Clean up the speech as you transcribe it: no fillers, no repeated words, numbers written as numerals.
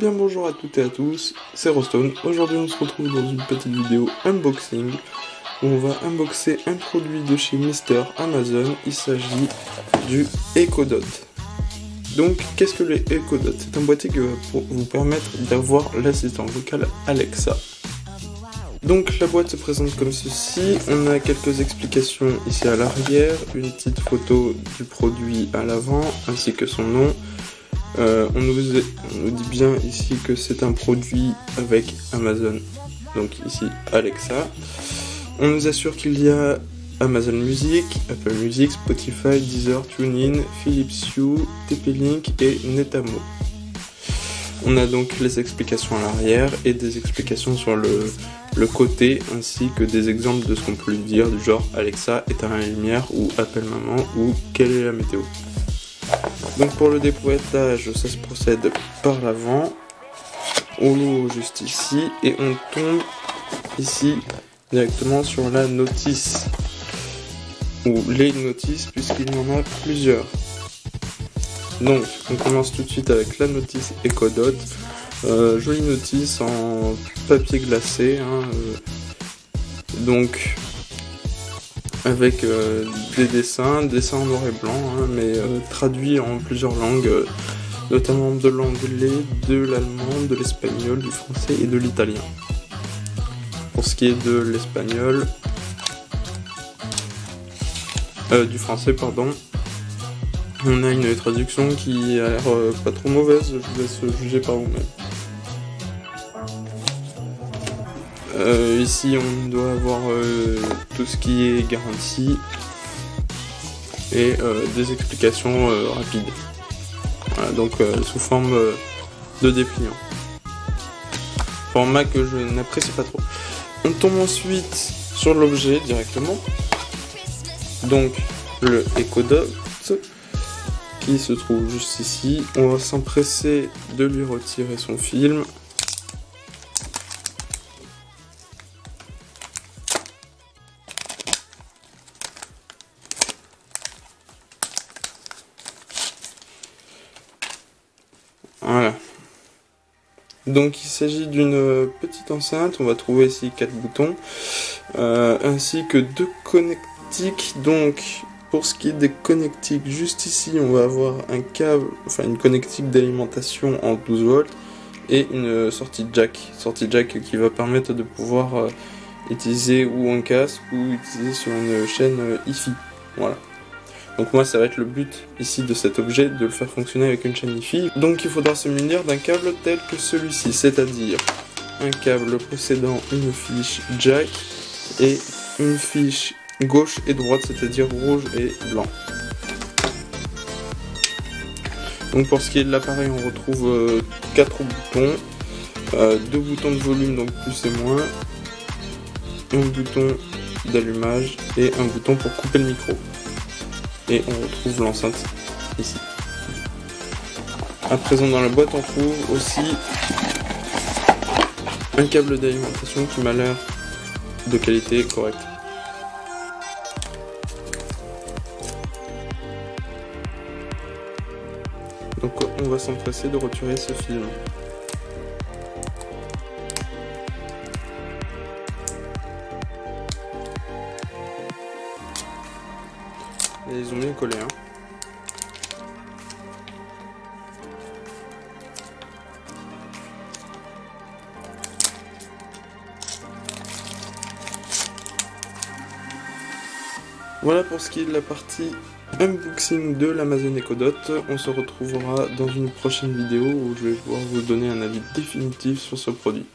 bien bonjour à toutes et à tous, c'est Rostone. Aujourd'hui on se retrouve dans une petite vidéo unboxing où on va unboxer un produit de chez Mister Amazon. Il s'agit du Echo Dot. Donc qu'est-ce que le Echo Dot? C'est un boîtier qui va vous permettre d'avoir l'assistant vocal Alexa. Donc la boîte se présente comme ceci, on a quelques explications ici à l'arrière, une petite photo du produit à l'avant ainsi que son nom. On nous dit bien ici que c'est un produit avec Amazon, donc ici Alexa. On nous assure qu'il y a Amazon Music, Apple Music, Spotify, Deezer, TuneIn, Philips Hue, TP-Link et Netamo. On a donc les explications à l'arrière et des explications sur le côté, ainsi que des exemples de ce qu'on peut lui dire, du genre Alexa, éteins la lumière, ou appelle maman, ou quelle est la météo. Donc pour le déboîtage, ça se procède par l'avant, on l'ouvre juste ici, et on tombe ici directement sur la notice, ou les notices, puisqu'il y en a plusieurs. Donc on commence tout de suite avec la notice Echo Dot. Jolie notice en papier glacé, donc avec des dessins en noir et blanc, mais traduits en plusieurs langues, notamment de l'anglais, de l'allemand, de l'espagnol, du français et de l'italien. Pour ce qui est de l'espagnol, du français pardon, on a une traduction qui a l'air pas trop mauvaise, je vous laisse juger par vous-même. Ici on doit avoir tout ce qui est garantie et des explications rapides. Voilà, donc sous forme de dépliant. Format que je n'apprécie pas trop. On tombe ensuite sur l'objet directement. Donc le Echo Dot qui se trouve juste ici. On va s'empresser de lui retirer son film. Voilà. Donc il s'agit d'une petite enceinte, on va trouver ici 4 boutons, ainsi que 2 connectiques. Donc pour ce qui est des connectiques, juste ici on va avoir un câble, enfin une connectique d'alimentation en 12 volts et une sortie jack qui va permettre de pouvoir utiliser ou un casque ou utiliser sur une chaîne Hi-Fi. Voilà. Donc moi ça va être le but ici de cet objet, de le faire fonctionner avec une chaîne Hi-Fi. Donc il faudra se munir d'un câble tel que celui-ci, c'est-à-dire un câble possédant une fiche jack et une fiche gauche et droite, c'est-à-dire rouge et blanc. Donc pour ce qui est de l'appareil, on retrouve 4 boutons, 2 boutons de volume, donc plus et moins, un bouton d'allumage et un bouton pour couper le micro. Et on retrouve l'enceinte ici. À présent dans la boîte on trouve aussi un câble d'alimentation qui m'a l'air de qualité correcte. Donc on va s'empresser de retirer ce film. Et ils ont bien collé, Voilà pour ce qui est de la partie unboxing de l'Amazon Echo Dot. On se retrouvera dans une prochaine vidéo où je vais pouvoir vous donner un avis définitif sur ce produit.